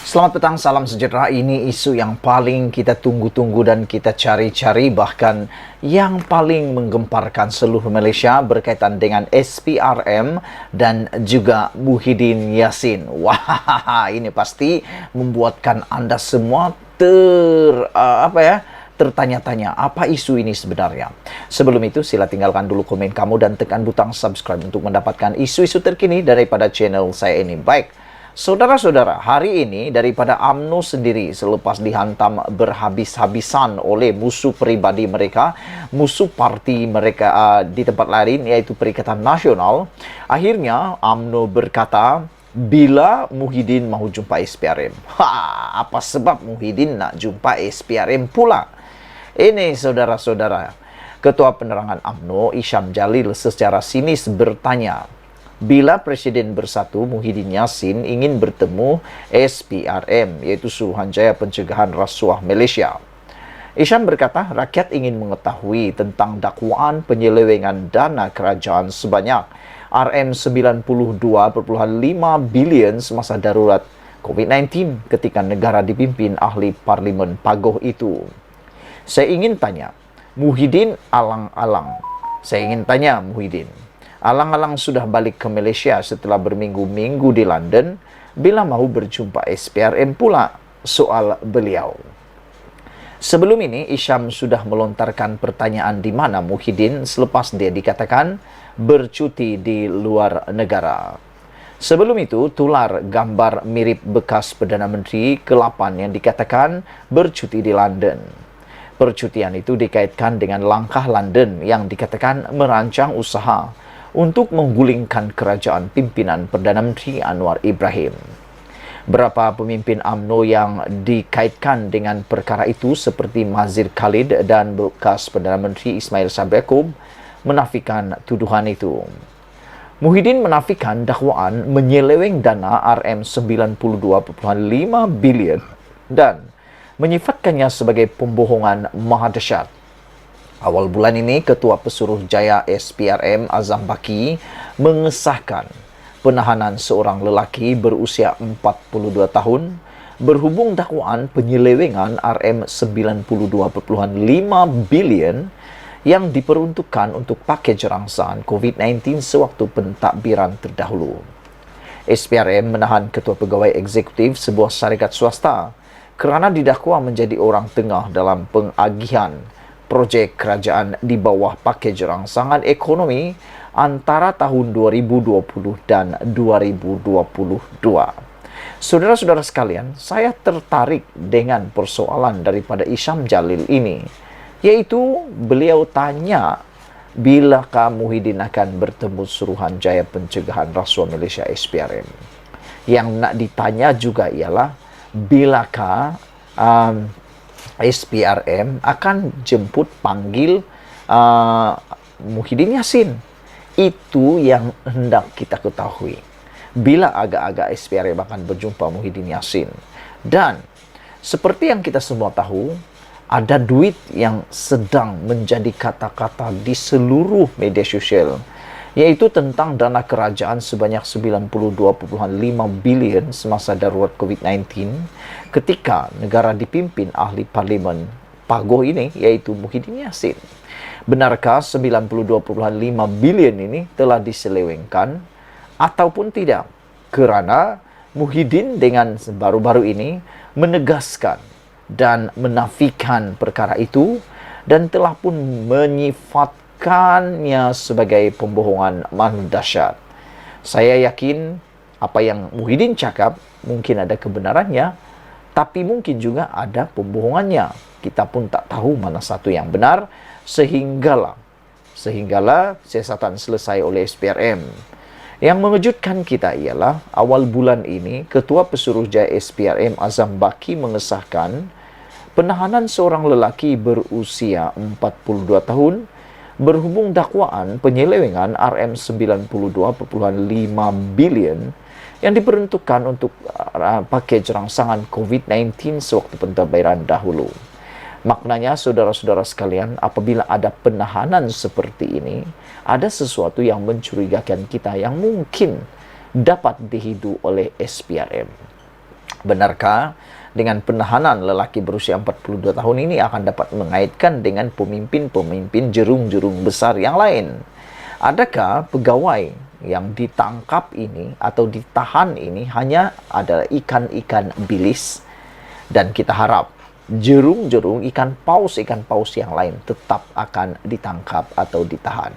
Selamat petang, salam sejahtera. Ini isu yang paling kita tunggu-tunggu dan kita cari-cari, bahkan yang paling menggemparkan seluruh Malaysia berkaitan dengan SPRM dan juga Muhyiddin Yassin. Wah, ini pasti membuatkan Anda semua tertanya-tanya apa isu ini sebenarnya. Sebelum itu, sila tinggalkan dulu komen kamu dan tekan butang subscribe untuk mendapatkan isu-isu terkini daripada channel saya ini. Baik, saudara-saudara, hari ini daripada UMNO sendiri selepas dihantam berhabis-habisan oleh musuh peribadi mereka, musuh parti mereka di tempat lain, yaitu Perikatan Nasional, akhirnya UMNO berkata, bila Muhyiddin mahu jumpa SPRM. Apa sebab Muhyiddin nak jumpa SPRM pula? Ini saudara-saudara, Ketua Penerangan UMNO Isham Jalil secara sinis bertanya, bila Presiden Bersatu Muhyiddin Yassin ingin bertemu SPRM, iaitu Suruhanjaya Pencegahan Rasuah Malaysia. Isham berkata, rakyat ingin mengetahui tentang dakwaan penyelewengan dana kerajaan sebanyak RM92.5 bilion semasa darurat COVID-19 ketika negara dipimpin ahli Parlimen Pagoh itu. Saya ingin tanya, Muhyiddin alang-alang. Saya ingin tanya Muhyiddin, alang-alang sudah balik ke Malaysia setelah berminggu-minggu di London, bila mahu berjumpa SPRM pula, soal beliau. Sebelum ini, Isham sudah melontarkan pertanyaan di mana Muhyiddin selepas dia dikatakan bercuti di luar negara. Sebelum itu, tular gambar mirip bekas Perdana Menteri ke-8 yang dikatakan bercuti di London. Percutian itu dikaitkan dengan langkah London yang dikatakan merancang usaha untuk menggulingkan kerajaan pimpinan Perdana Menteri Anwar Ibrahim. Berapa pemimpin UMNO yang dikaitkan dengan perkara itu seperti Mazir Khalid dan bekas Perdana Menteri Ismail Sabri Yaakob menafikan tuduhan itu. Muhyiddin menafikan dakwaan menyeleweng dana RM92.5 bilion dan menyifatkannya sebagai pembohongan maha dahsyat. Awal bulan ini, Ketua Pesuruhjaya SPRM Azam Baki mengesahkan penahanan seorang lelaki berusia 42 tahun berhubung dakwaan penyelewengan RM92.5 bilion yang diperuntukkan untuk pakej rangsaan COVID-19 sewaktu pentadbiran terdahulu. SPRM menahan Ketua Pegawai Eksekutif sebuah syarikat swasta kerana didakwa menjadi orang tengah dalam pengagihan projek kerajaan di bawah pakej rangsangan ekonomi antara tahun 2020 dan 2022. Saudara-saudara sekalian, saya tertarik dengan persoalan daripada Isham Jalil ini, yaitu beliau tanya bilakah Muhyiddin akan bertemu Suruhanjaya Pencegahan Rasuah Malaysia SPRM. Yang nak ditanya juga ialah bilakah SPRM akan jemput panggil Muhyiddin Yassin. Itu yang hendak kita ketahui. Bila agak-agak SPRM akan berjumpa Muhyiddin Yassin. Dan seperti yang kita semua tahu, ada duit yang sedang menjadi kata-kata di seluruh media sosial, yaitu tentang dana kerajaan sebanyak 92.5 bilion semasa darurat COVID-19 ketika negara dipimpin ahli Parlimen Pagoh ini, yaitu Muhyiddin Yassin. Benarkah 92.5 bilion ini telah diselewengkan ataupun tidak? Kerana Muhyiddin dengan baru-baru ini menegaskan dan menafikan perkara itu dan telah pun menyifatkannya sebagai pembohongan maha dahsyat. Saya yakin apa yang Muhyiddin cakap mungkin ada kebenarannya, tapi mungkin juga ada pembohongannya. Kita pun tak tahu mana satu yang benar sehinggalah siasatan selesai oleh SPRM. Yang mengejutkan kita ialah awal bulan ini Ketua Pesuruhjaya SPRM Azam Baki mengesahkan penahanan seorang lelaki berusia 42 tahun berhubung dakwaan penyelewengan RM92.5 bilion yang diperuntukkan untuk pakej rangsangan COVID-19 sewaktu pentadbiran dahulu. Maknanya, saudara-saudara sekalian, apabila ada penahanan seperti ini, ada sesuatu yang mencurigakan kita yang mungkin dapat dihidu oleh SPRM. Benarkah dengan penahanan lelaki berusia 42 tahun ini akan dapat mengaitkan dengan pemimpin-pemimpin jerung-jerung besar yang lain? Adakah pegawai yang ditangkap ini atau ditahan ini hanya adalah ikan-ikan bilis? Dan kita harap jerung-jerung ikan paus yang lain tetap akan ditangkap atau ditahan.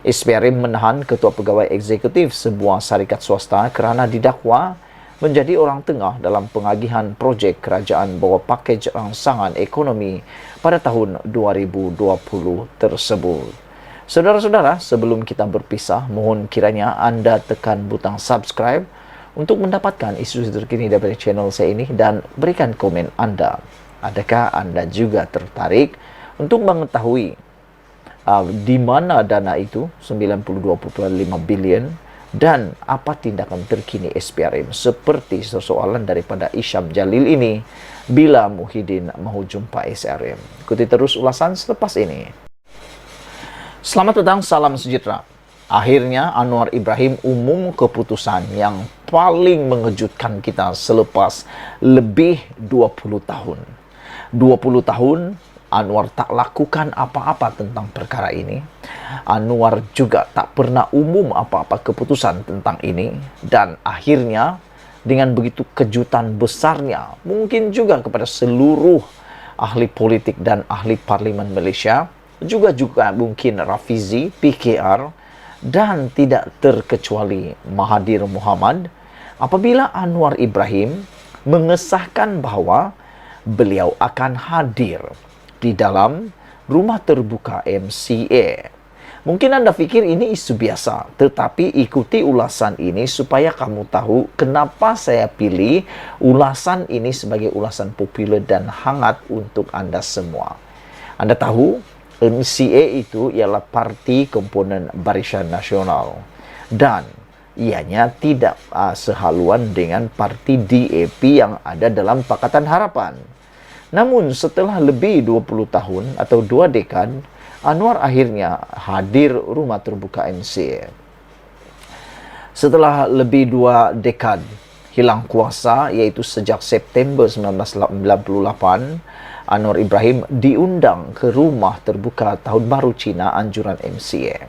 SPRM menahan Ketua Pegawai Eksekutif sebuah syarikat swasta kerana didakwa menjadi orang tengah dalam pengagihan projek kerajaan bawah pakej rangsangan ekonomi pada tahun 2020 tersebut. Saudara-saudara, sebelum kita berpisah, mohon kiranya anda tekan butang subscribe untuk mendapatkan isu terkini dari channel saya ini dan berikan komen anda. Adakah anda juga tertarik untuk mengetahui di mana dana itu 92.5 bilion dan apa tindakan terkini SPRM seperti soalan daripada Isyam Jalil ini bila Muhyiddin mahu jumpa SPRM. Ikuti terus ulasan selepas ini. Selamat datang, salam sejahtera. Akhirnya Anwar Ibrahim umum keputusan yang paling mengejutkan kita selepas lebih 20 tahun. 20 tahun Anwar tak lakukan apa-apa tentang perkara ini. Anwar juga tak pernah umum apa-apa keputusan tentang ini. Dan akhirnya dengan begitu kejutan besarnya, mungkin juga kepada seluruh ahli politik dan ahli parlimen Malaysia, juga mungkin Rafizi, PKR, dan tidak terkecuali Mahathir Mohamad, apabila Anwar Ibrahim mengesahkan bahawa beliau akan hadir di dalam rumah terbuka MCA. Mungkin anda fikir ini isu biasa, tetapi ikuti ulasan ini supaya kamu tahu kenapa saya pilih ulasan ini sebagai ulasan popular dan hangat untuk anda semua. Anda tahu, MCA itu ialah parti komponen Barisan Nasional dan ianya tidak sehaluan dengan parti DAP yang ada dalam Pakatan Harapan. Namun setelah lebih 20 tahun atau 2 dekad, Anwar akhirnya hadir rumah terbuka MCA. Setelah lebih 2 dekad hilang kuasa, iaitu sejak September 1998, Anwar Ibrahim diundang ke rumah terbuka Tahun Baru Cina anjuran MCA.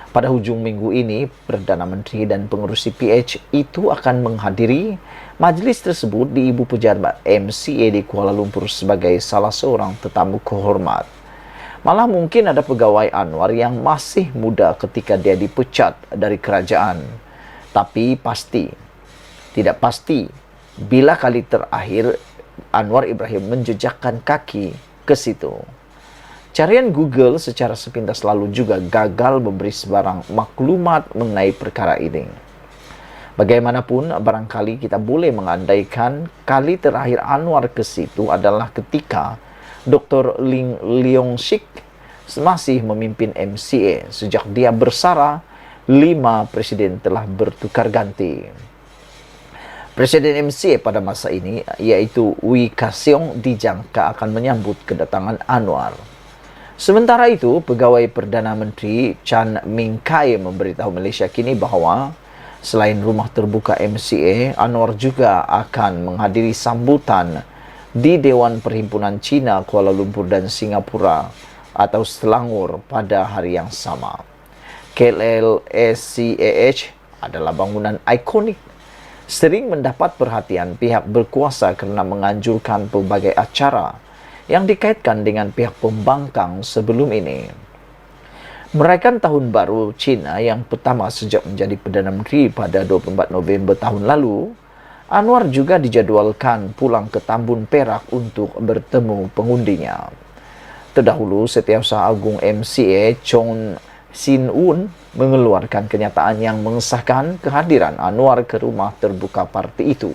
Pada hujung minggu ini, Perdana Menteri dan pengerusi PH itu akan menghadiri majlis tersebut di Ibu Pejabat MCA di Kuala Lumpur sebagai salah seorang tetamu kehormat. Malah mungkin ada pegawai Anwar yang masih muda ketika dia dipecat dari kerajaan. Tapi tidak pasti, bila kali terakhir Anwar Ibrahim menjejakkan kaki ke situ. Carian Google secara sepintas lalu juga gagal memberi sebarang maklumat mengenai perkara ini. Bagaimanapun, barangkali kita boleh mengandaikan kali terakhir Anwar ke situ adalah ketika Dr. Ling Leong Sik masih memimpin MCA sejak dia bersara 5 presiden telah bertukar ganti. Presiden MCA pada masa ini, iaitu Wee Ka Siong, dijangka akan menyambut kedatangan Anwar. Sementara itu, pegawai Perdana Menteri Chan Ming Kai memberitahu Malaysia kini bahawa selain rumah terbuka MCA, Anwar juga akan menghadiri sambutan di Dewan Perhimpunan Cina, Kuala Lumpur dan Singapura atau Selangor pada hari yang sama. KLSCAH adalah bangunan ikonik, sering mendapat perhatian pihak berkuasa kerana menganjurkan pelbagai acara yang dikaitkan dengan pihak pembangkang sebelum ini. Merayakan Tahun Baru Cina yang pertama sejak menjadi Perdana Menteri pada 24 November tahun lalu, Anwar juga dijadualkan pulang ke Tambun Perak untuk bertemu pengundinya. Terdahulu, Setiausaha Agung MCA Chong Sin Un mengeluarkan kenyataan yang mengesahkan kehadiran Anwar ke rumah terbuka parti itu.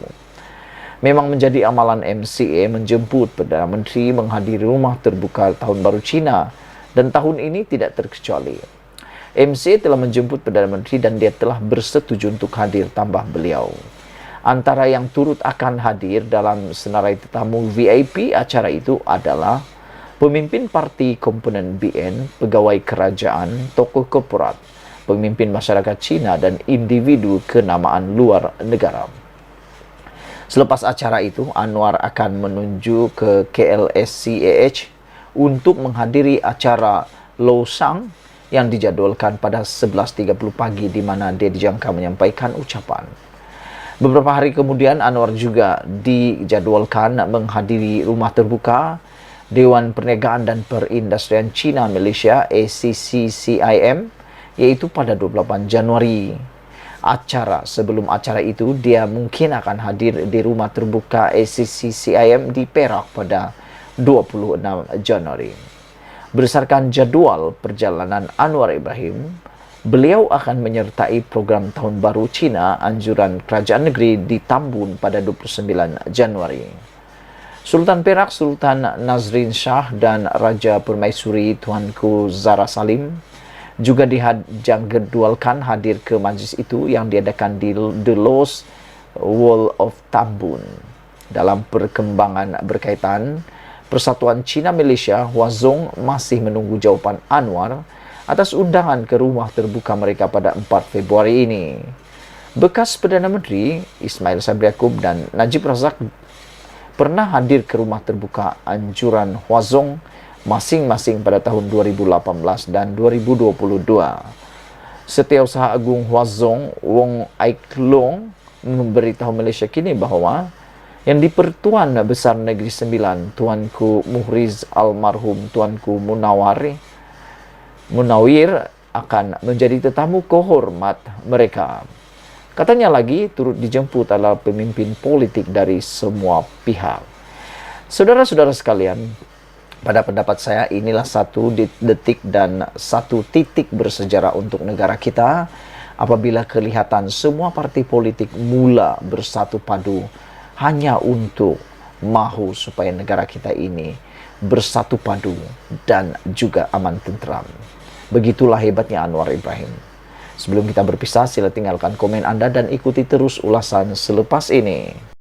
Memang menjadi amalan MCA menjemput Perdana Menteri menghadiri rumah terbuka Tahun Baru Cina dan tahun ini tidak terkecuali. MCA telah menjemput Perdana Menteri dan dia telah bersetuju untuk hadir tambah beliau. Antara yang turut akan hadir dalam senarai tetamu VIP acara itu adalah pemimpin parti komponen BN, pegawai kerajaan, tokoh korporat, pemimpin masyarakat Cina dan individu kenamaan luar negara. Selepas acara itu, Anwar akan menuju ke KLSCAH untuk menghadiri acara Losang yang dijadwalkan pada 11.30 pagi di mana dia dijangka menyampaikan ucapan. Beberapa hari kemudian, Anwar juga dijadwalkan menghadiri rumah terbuka Dewan Perniagaan dan Perindustrian Cina Malaysia ACCCIM, yaitu pada 28 Januari. Sebelum acara itu, dia mungkin akan hadir di rumah terbuka ACCCIM di Perak pada 26 Januari. Berdasarkan jadual perjalanan Anwar Ibrahim, beliau akan menyertai program Tahun Baru Cina Anjuran Kerajaan Negeri di Tambun pada 29 Januari. Sultan Perak, Sultan Nazrin Shah dan Raja Permaisuri Tuanku Zara Salim juga dijadwalkan hadir ke majlis itu yang diadakan di The Lost World of Tambun. Dalam perkembangan berkaitan, Persatuan Cina Malaysia Huazhong masih menunggu jawapan Anwar atas undangan ke rumah terbuka mereka pada 4 Februari ini. Bekas Perdana Menteri Ismail Sabri Yaakob dan Najib Razak pernah hadir ke rumah terbuka Anjuran Huazhong masing-masing pada tahun 2018 dan 2022. Setiausaha Agung Huazhong Wong Aik Long memberitahu Malaysia kini bahawa yang di-Pertuan Besar Negeri Sembilan Tuanku Muhriz almarhum Tuanku Munawir akan menjadi tetamu kehormat mereka. Katanya lagi turut dijemput adalah pemimpin politik dari semua pihak. Saudara-saudara sekalian, pada pendapat saya inilah satu detik dan satu titik bersejarah untuk negara kita apabila kelihatan semua parti politik mula bersatu padu hanya untuk mahu supaya negara kita ini bersatu padu dan juga aman tentram. Begitulah hebatnya Anwar Ibrahim. Sebelum kita berpisah, sila tinggalkan komen Anda dan ikuti terus ulasan selepas ini.